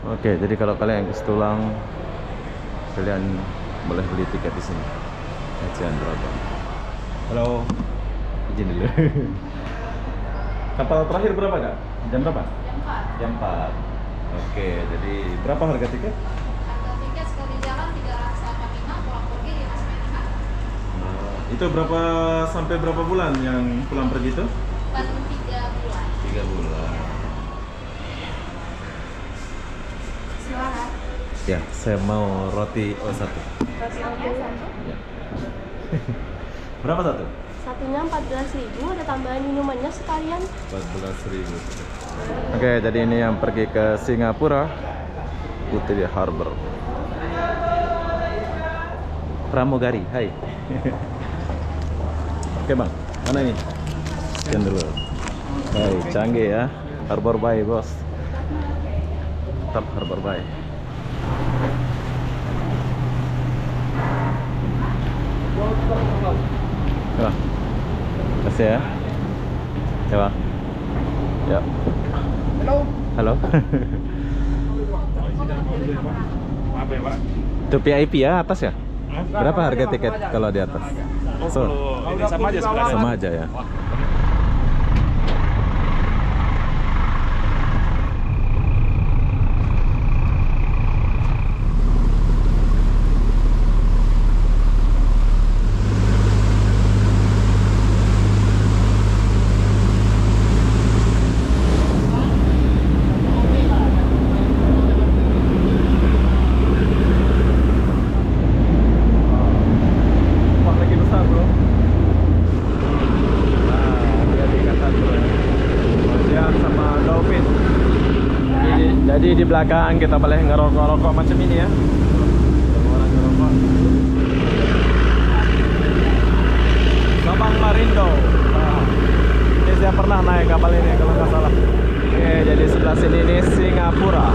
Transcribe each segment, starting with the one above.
Oke, jadi kalau kalian ke Setulang, kalian boleh beli tiket di sini. Ajian berapa? Halo, izin dulu. Kapal terakhir berapa kak? Jam berapa? Jam 4. Jam 4. Oke, jadi berapa harga tiket? Harga tiket sekali jalan 385, pulang pergi 5,5. Itu berapa sampai berapa bulan yang pulang pergi itu? 3 bulan. 3 bulan. Silakan. Ya, saya mau roti O1. Rotinya satu. Ya. Berapa satu? Satunya 14.000, ada tambahan minumannya sekalian. 14.000. Oke, jadi ini yang pergi ke Singapura, Putri Harbor. Pramugari, hai. Oke bang, mana ini? Sekian dulu. Baik, canggih ya. Harbor Bay bos. Tetap Harbor Bay. Ya, kasih ya. Ya bang. Ya. Halo. Halo. Apa ya, Pak? Itu VIP ya atas ya? Berapa harga tiket kalau di atas? So, Ini sama aja sebenarnya. sama aja ya. Wah, lagi besar bro. Nah, dia tingkatan bro. Ocean sama dolphin. Jadi di belakang kita boleh ngerokok-rokok macam ini ya. Semua orang ngerokok. Sabang Marindo. Nah, ini saya pernah naik kapal ini kalau nggak salah. Oke, jadi sebelah sini ini Singapura.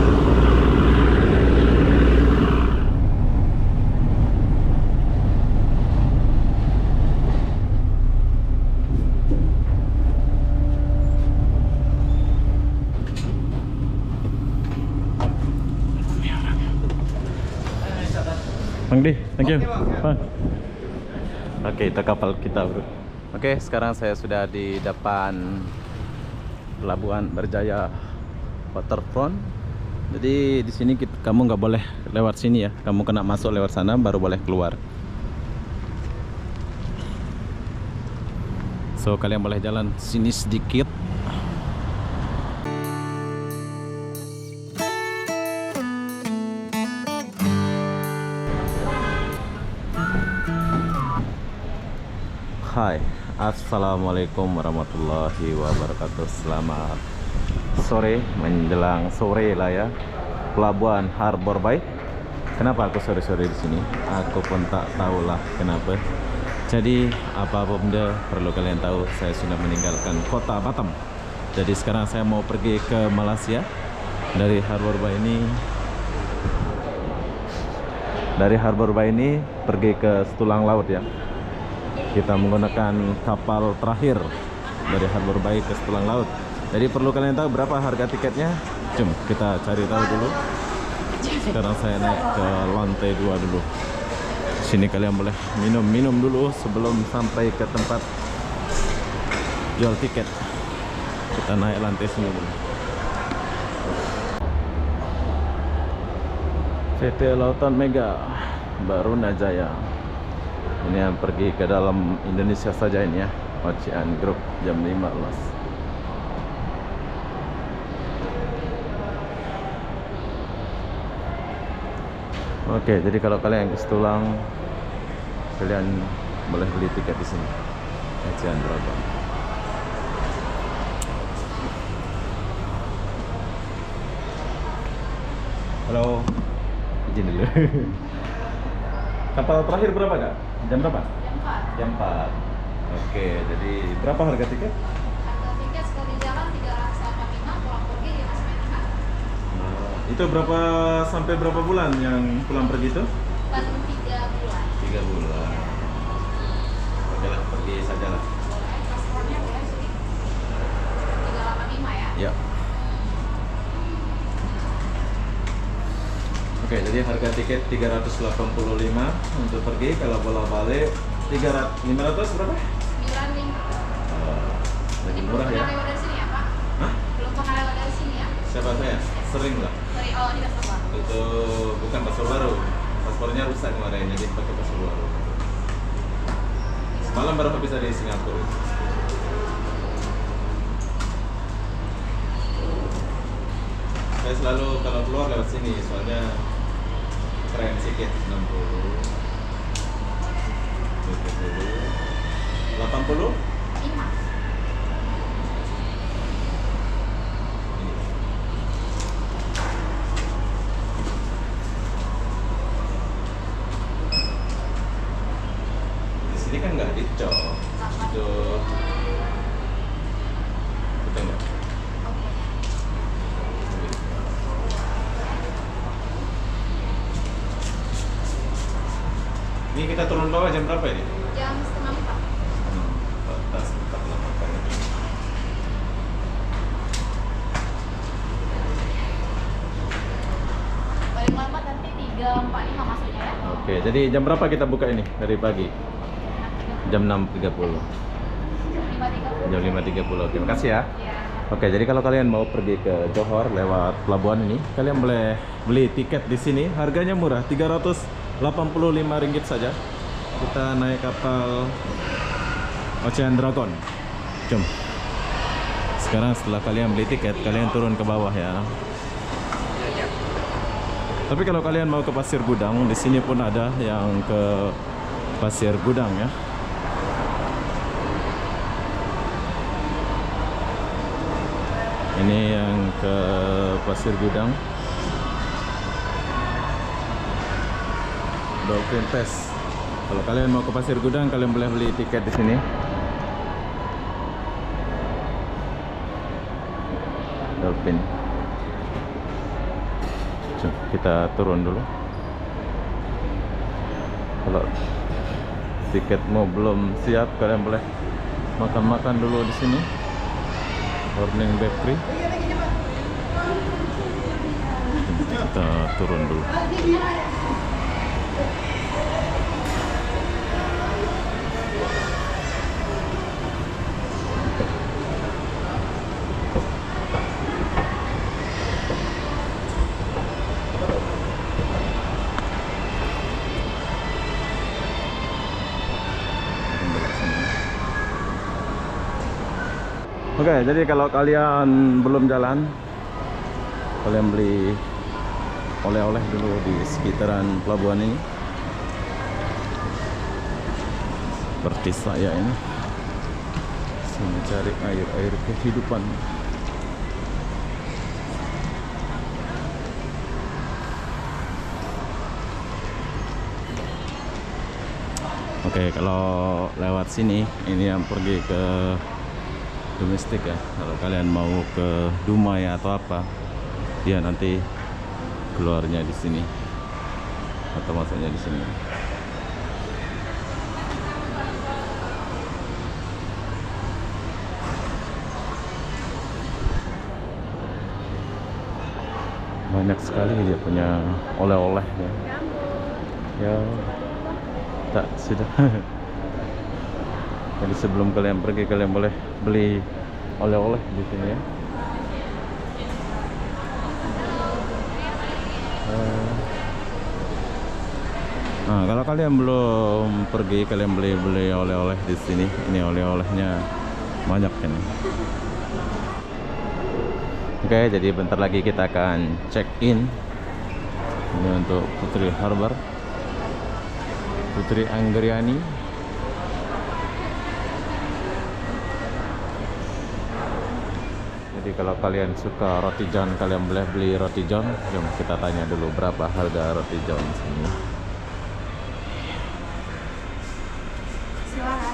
Bang Di, thank you. Bang. Oke, itu kapal kita, bro. Oke, sekarang saya sudah di depan Pelabuhan Berjaya Waterfront. Jadi di sini kamu nggak boleh lewat sini ya. Kamu kena masuk lewat sana baru boleh keluar. So kalian boleh jalan sini sedikit. Hai, assalamualaikum warahmatullahi wabarakatuh. Selamat sore, menjelang sore lah ya. Pelabuhan Harbor Bay. Kenapa aku sore-sore di sini? Aku pun tak tahulah kenapa. Jadi apa-apa benda perlu kalian tahu, saya sudah meninggalkan kota Batam. Jadi sekarang saya mau pergi ke Malaysia. Dari Harbor Bay ini pergi ke Setulang Laut ya. Kita menggunakan kapal terakhir dari Harbor Bay ke Setulang Laut. Jadi perlu kalian tahu berapa harga tiketnya? Jom kita cari tahu dulu. Sekarang saya naik ke lantai 2 dulu. Sini kalian boleh minum dulu sebelum sampai ke tempat jual tiket. Kita naik lantai sini dulu. CT Lautan Mega Barunajaya. Ini yang pergi ke dalam Indonesia saja ini ya. Ocean Group jam 15. Oke, jadi kalau kalian ke Setulang, kalian boleh beli tiket di sini. Ocean berapa? Halo, izin dulu. Kapal terakhir berapa kak? Jam berapa? Jam 4. Jam 4. Oke, jadi berapa harga tiket? Harga tiket sekali jalan 385, pulang pergi 5,5. Itu berapa sampai berapa bulan yang pulang pergi itu? 3 bulan. 3 bulan. Oke lah, pergi saja lah. Boleh, paspornya boleh sini. 385 ya. Ya. Oke, jadi harga tiket 385 untuk pergi. Kalau bola balik 500 berapa? 95. Lebih murah ya. Belum pernah lewat dari sini ya, Pak? Hah? Belum pernah lewat dari sini ya? Siapa saya? Sering lah. Dari awal di Paspor Baru. Itu bukan paspor baru. Paspornya rusak kemarin, jadi pakai paspor baru. Semalam berapa bisa di Singapura? Saya selalu kalau keluar lewat sini, soalnya keren sedikit. 60 70 80 5. Di sini kan nggak dicop. Itu betul nggak? Ini kita turun bawah jam berapa ini? Jam setengah 4. Batas 48. Paling lambat nanti 3.45 masuknya ya. Oke, jadi jam berapa kita buka ini? Dari pagi? Jam 6.30. Jam 5.30. Oke, makasih ya. Ya. Oke, jadi kalau kalian mau pergi ke Johor lewat pelabuhan ini, kalian boleh beli tiket di sini. Harganya murah, 385 ringgit saja. Kita naik kapal Ocean Dragon. Jom. Sekarang setelah kalian beli tiket, kalian turun ke bawah ya. Tapi kalau kalian mau ke Pasir Gudang, di sini pun ada yang ke Pasir Gudang ya. Ini yang ke Pasir Gudang. Dolphin Fest. Kalau kalian mau ke Pasir Gudang, kalian boleh beli tiket di sini. Dolphin. Cuk, kita turun dulu. Kalau tiketmu belum siap, kalian boleh makan-makan dulu di sini. Morning Bakery. Kita turun dulu. Oke, jadi kalau kalian belum jalan, kalian beli oleh-oleh dulu di sekitaran pelabuhan ini. Seperti saya ini, mencari air kehidupan. Oke, kalau lewat sini, ini yang pergi ke domestik ya. Kalau kalian mau ke Dumai atau apa, dia nanti keluarnya di sini atau masuknya di sini. Banyak sekali dia punya oleh-oleh ya. Ya, tak sudah. Jadi sebelum kalian pergi, kalian boleh beli oleh-oleh di sini ya. Nah, kalau kalian belum pergi, kalian beli oleh-oleh di sini. Ini oleh-olehnya banyak ini. Oke, jadi bentar lagi kita akan check in. Ini untuk Putri Harbor, Putri Anggriani. Jadi kalau kalian suka roti john, kalian boleh beli roti john. Jom kita tanya dulu berapa harga roti john sini. Silakan.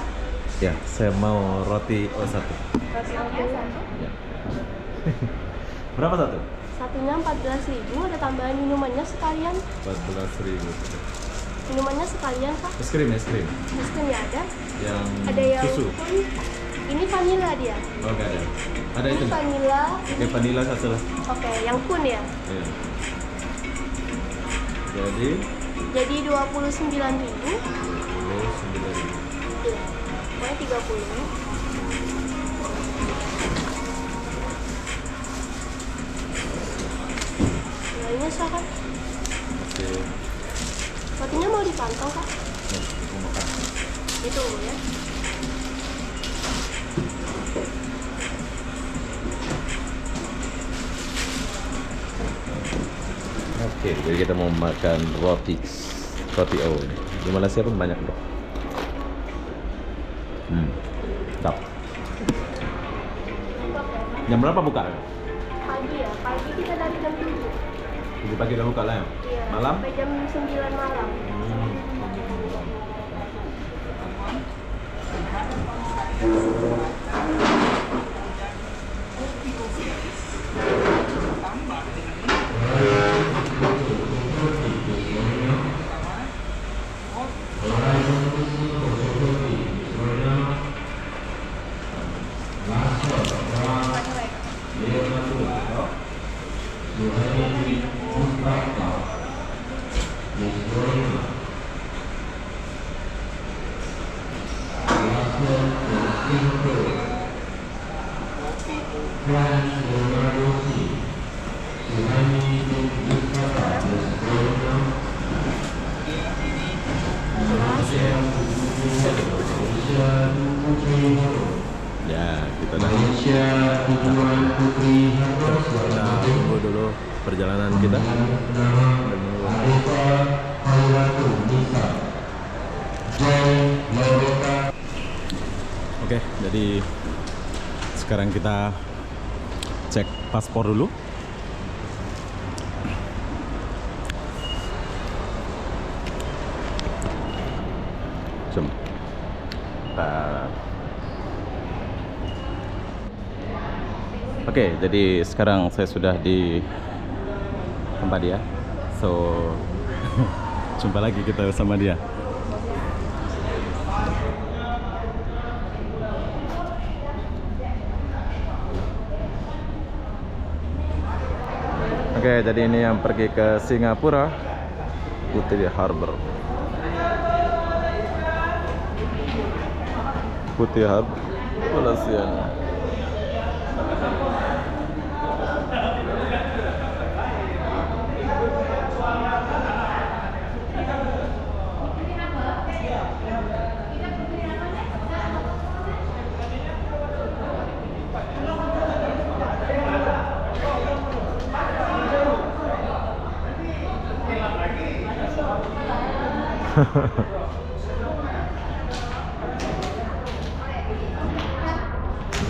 Ya, saya mau roti satu. Rotinya satu. Ya. Berapa satu? Satunya 14.000, ada tambahan minumannya sekalian. 14.000. Minumannya sekalian, Pak. Es krim, es krim. Es krim ya ada. Yang Ada yang susu. pun. Ini vanilla dia. Oh, enggak ada. Ada Ini itu. vanilla. Oke, vanilla satu lah. Oke, yang pun ya. Iya. Jadi 29.000. 29.000. Iya. Pokoknya 30. Lainnya silakan. Oke. Rotinya mau dipantau, Kak? Mau makan. Itu ya. Oke, jadi kita mau makan roti O. Di Malaysia pun banyak dong. Mantap. Jam berapa buka? Pagi ya. Pagi kita dari jam 7. Jadi pagi udah buka lah ya? Iya. Malam? Sampai jam 9 malam. Ya, kita tunggu dulu perjalanan kita. Oke, jadi sekarang kita cek paspor dulu. Oke, jadi sekarang saya sudah di tempat dia. So, jumpa lagi kita sama dia. Oke, jadi ini yang pergi ke Singapura, Putri Harbour. Putri Harbour, Malaysia.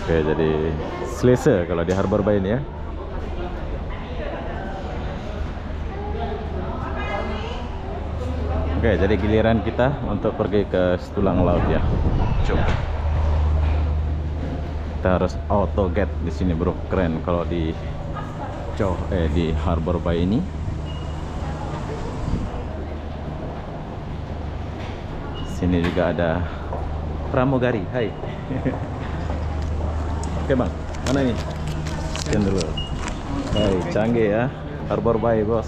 Oke, jadi selesa kalau di Harbour Bay ini ya. Oke, jadi giliran kita untuk pergi ke Setulang Laut ya. Coba. Kita harus auto gate di sini, bro. Keren kalau di di Harbour Bay ini. Sini juga ada pramugari. Hai. Oke bang, mana ini? Sekian dulu. Hai, canggih ya. Harbour Bay bos.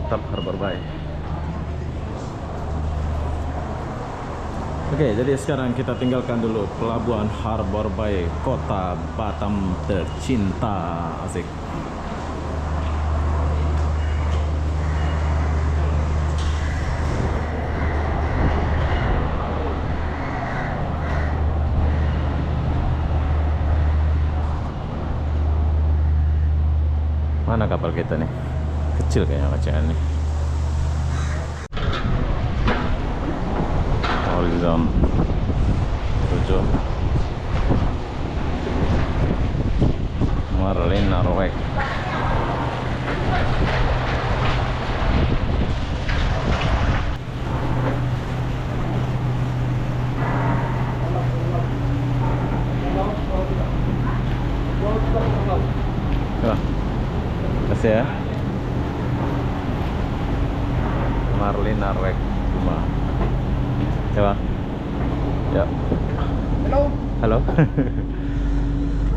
Tetap Harbour Bay. Oke, jadi sekarang kita tinggalkan dulu pelabuhan Harbour Bay, kota Batam tercinta. Asik. Mana kapal kita nih? Kecil kayaknya kacakan nih. Horizon 7 Marlin Norweg. Ya, Marlin Norweg cuma ya bang ya. Halo.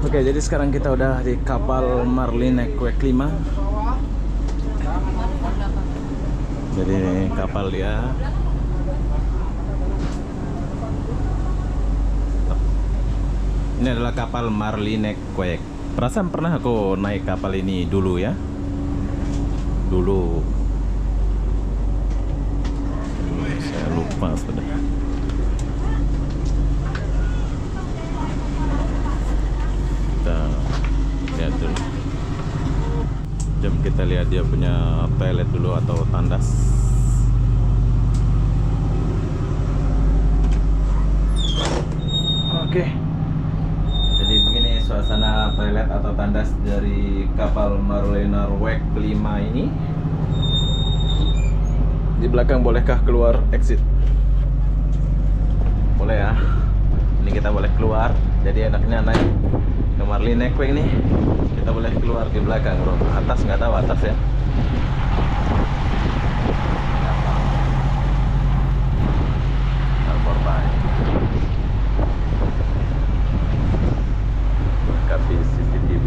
Oke, jadi sekarang kita udah di kapal Marlin Norweg 5. Jadi ini kapal dia. Ini adalah kapal Marlene Quake. Perasaan pernah aku naik kapal ini dulu ya. Dulu. Saya lupa sudah. Kita lihat dulu. Jom kita lihat dia punya toilet dulu atau tandas. Oke. Jadi begini suasana toilet atau tandas dari kapal Marlene Quake 5 ini. Di belakang bolehkah keluar exit? Boleh ya. Ini kita boleh keluar. Jadi enaknya naik ke Marlene Quake nih. Kita boleh keluar di belakang, bro. Atas nggak tahu atas ya. Harbor Bay. Melengkapi CCTV.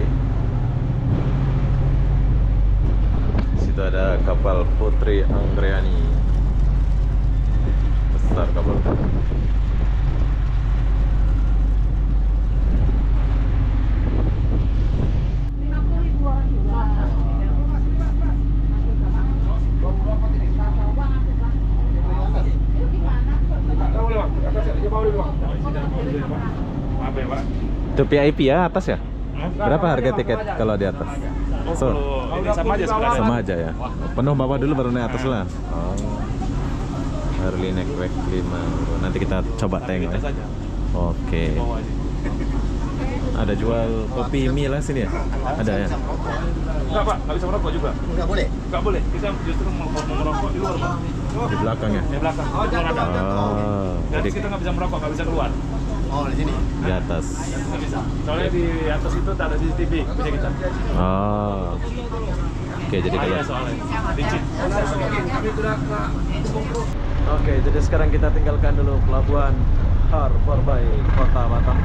Situ ada kapal Putri Anggreni. Besar kapal. Maaf ya Pak. Itu VIP ya atas ya? Berapa harga tiket kalau di atas? So, Ini sama aja sebenarnya. sama aja ya. Penuh bawa dulu baru naik atas lah. Oh. Marlene Quake 5. Nanti kita coba tengok ya. saja. Oke. Bawa aja. Ada jual kopi mie lah sini ya? Ada ya? Enggak Pak, nggak bisa merokok juga. Enggak boleh. Nggak boleh. Kita justru mau merokok di luar Pak. Di belakang ya? Di belakang. Di luar ada. Oh, Dan jadi kita nggak bisa merokok, nggak bisa keluar. Oh, di sini. di atas. Nggak bisa. Soalnya di atas itu tak ada CCTV, bisa kita. Oh. Oke, jadi kalau Bahaya soalnya. Licin. Oke, jadi sekarang kita tinggalkan dulu pelabuhan Harbor Bay, Kota Batam.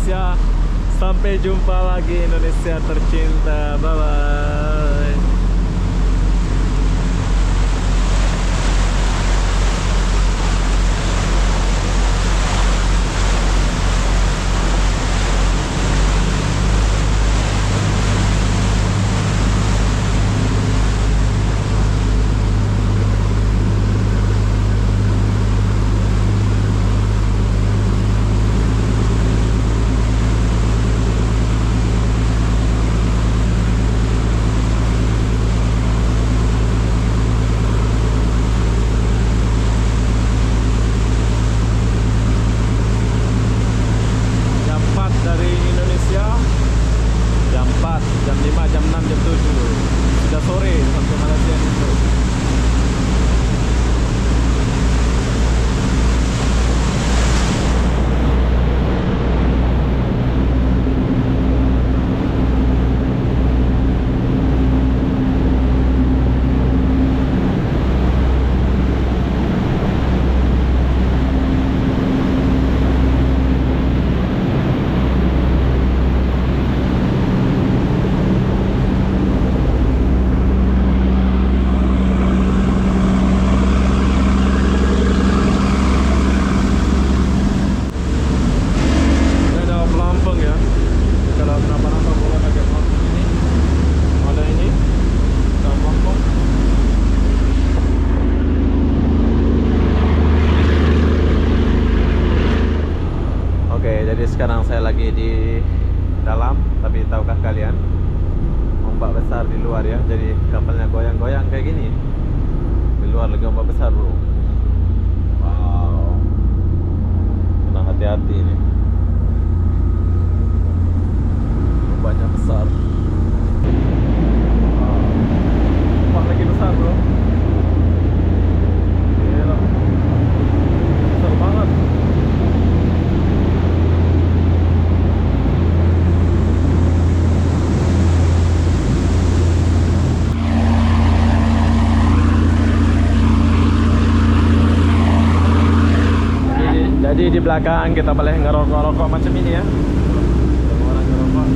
Indonesia. Sampai jumpa lagi Indonesia tercinta. Bye bye. lagi di dalam, tapi tahukah kalian ombak besar di luar ya, jadi kapalnya goyang-goyang kayak gini. Di luar lagi ombak besar bro. Wow, tenang, hati-hati ini, ombaknya besar. Wow, ombak lagi besar bro. Gila, besar banget. Jadi di belakang kita boleh ngerokok-rokok macam ini ya. Orang ngerokok.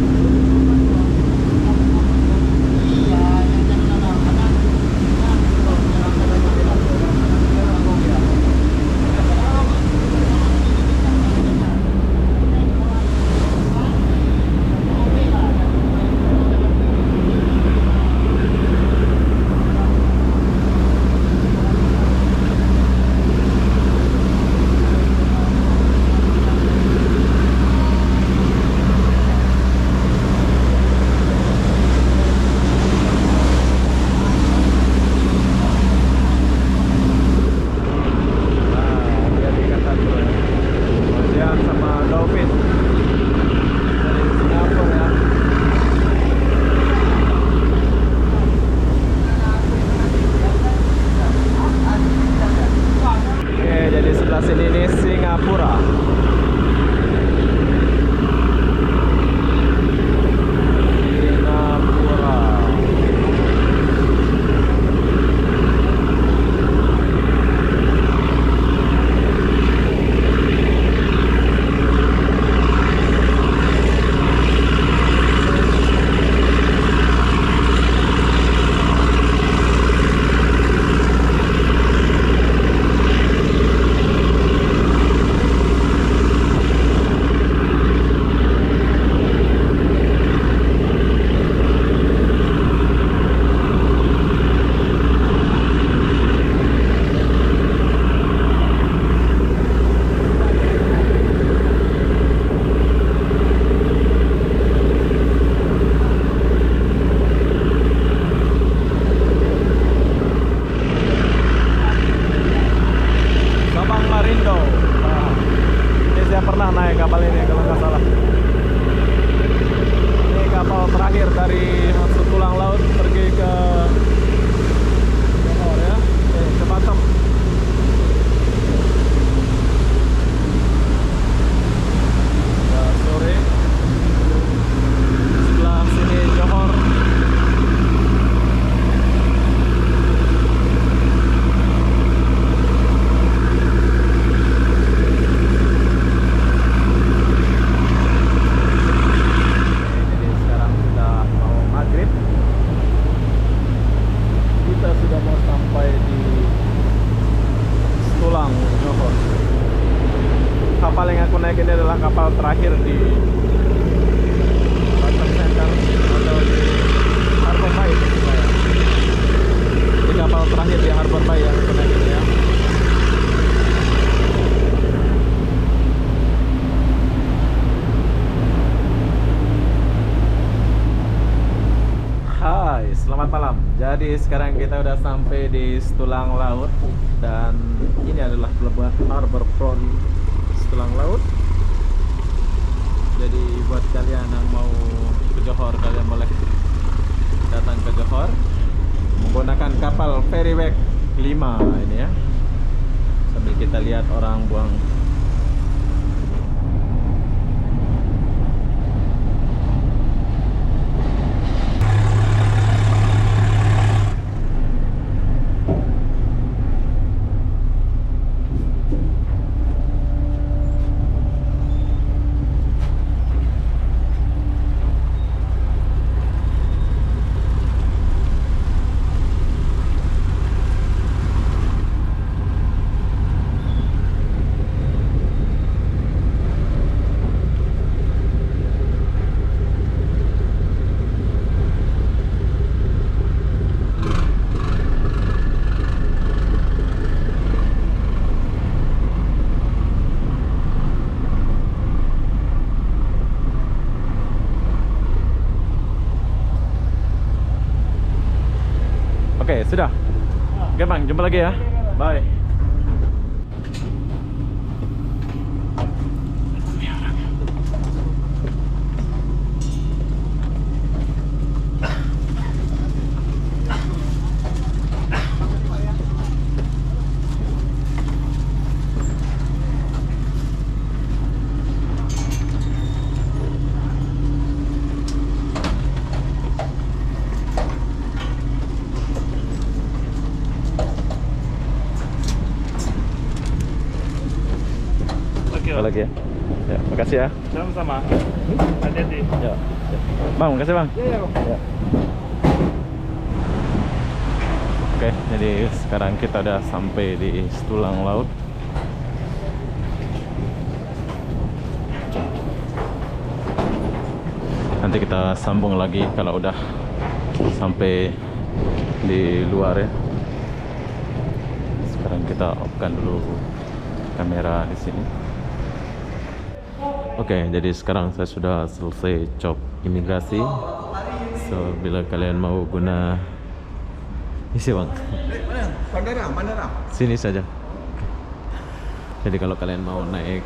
Kapal yang aku naik ini adalah kapal terakhir di Batam Center atau di Harbor Bay. Ini kapal terakhir di Harbor Bay yang aku naik ini ya. Hai, selamat malam. Jadi sekarang kita udah sampai di Setulang Laut dan ini adalah pelabuhan Harbor Front Setulang Laut. Jadi buat kalian yang mau ke Johor, kalian boleh datang ke Johor menggunakan kapal Ferryweg 5 ini ya. Sambil kita lihat orang buang Oke, sudah. Oke Bang, jumpa lagi ya. Bye. Apa lagi ya? Ya, makasih ya. Sama-sama. Hati-hati. Ya. Bang, makasih Bang. Iya. Ya. Oke, jadi sekarang kita udah sampai di Setulang Laut. Nanti kita sambung lagi kalau udah sampai di luar ya. Sekarang kita off-kan dulu kamera di sini. Oke, jadi sekarang saya sudah selesai cop imigrasi. So, bila kalian mau guna isi Bang. Bandara. Sini saja. Jadi kalau kalian mau naik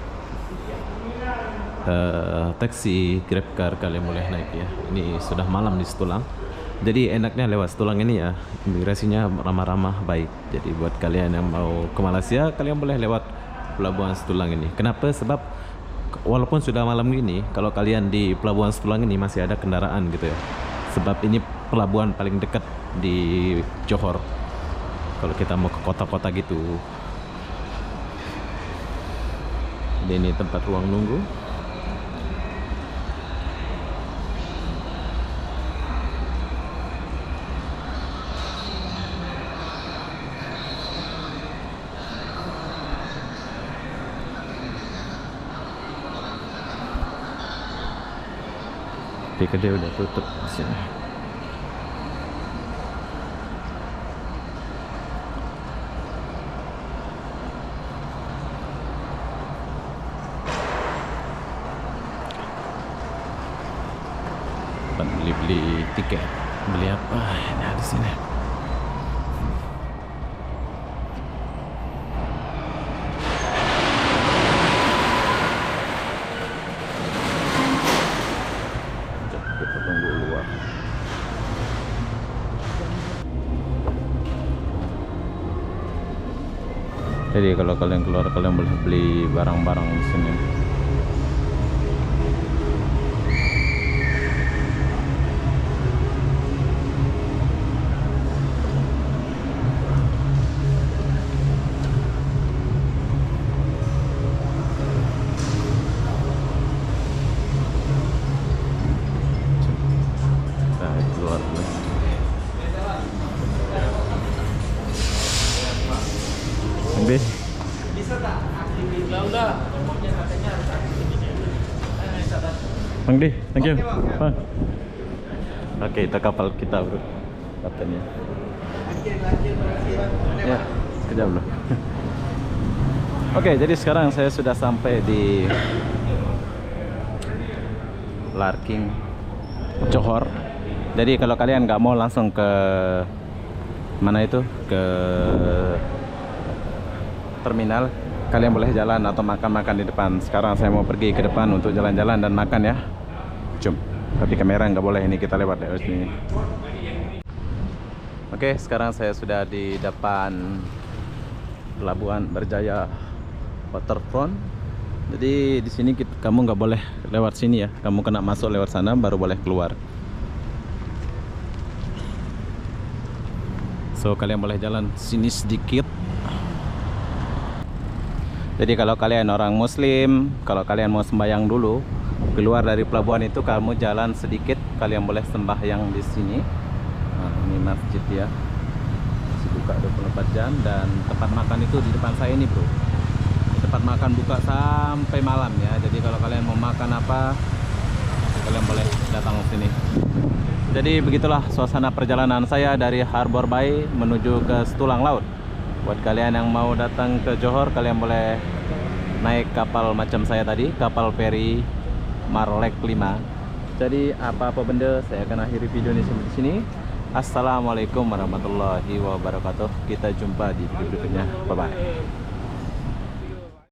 taksi, grab car, kalian boleh naik ya. Ini sudah malam di Setulang. Jadi enaknya lewat Setulang ini ya, imigrasinya ramah-ramah, baik. Jadi buat kalian yang mau ke Malaysia, kalian boleh lewat pelabuhan Setulang ini. Kenapa? Sebab walaupun sudah malam gini, kalau kalian di pelabuhan Setulang ini masih ada kendaraan gitu ya. Sebab ini pelabuhan paling dekat di Johor. Kalau kita mau ke kota-kota gitu. Dan ini tempat ruang nunggu. Tapi kedai udah tutup di sini. Beli tiket. Beli apa? Ini ada di sini. Kita tunggu luar. Jadi kalau kalian keluar, kalian boleh beli barang-barang di sini. Nah, keluar dulu. Ambil. Bang Di, thank you. Bang. Oke, kita kapal kita bro. Kaptennya. Ya, sekejap dulu. Oke, jadi sekarang saya sudah sampai di Larking Johor. Jadi kalau kalian nggak mau langsung ke mana itu, ke terminal, kalian boleh jalan atau makan-makan di depan. Sekarang saya mau pergi ke depan untuk jalan-jalan dan makan ya. Jom. Tapi kamera nggak boleh, ini kita lewat dari sini. Oke, sekarang saya sudah di depan Pelabuhan Berjaya Waterfront. Jadi di sini kamu nggak boleh lewat sini ya. Kamu kena masuk lewat sana baru boleh keluar. So kalian boleh jalan sini sedikit. Jadi kalau kalian orang Muslim, kalau kalian mau sembahyang dulu, keluar dari pelabuhan itu kamu jalan sedikit, kalian boleh sembahyang di sini. Nah, ini masjid ya. Masih buka 24 jam dan tempat makan itu di depan saya ini, bro. Tempat makan buka sampai malam ya. Jadi kalau kalian mau makan apa, kalian boleh datang ke sini. Jadi begitulah suasana perjalanan saya dari Harbour Bay menuju ke Setulang Laut. Buat kalian yang mau datang ke Johor, kalian boleh naik kapal macam saya tadi, kapal feri Marlek 5. Jadi apa-apa benda saya akan akhiri video ini sampai di sini. Assalamualaikum warahmatullahi wabarakatuh. Kita jumpa di video berikutnya. Bye bye.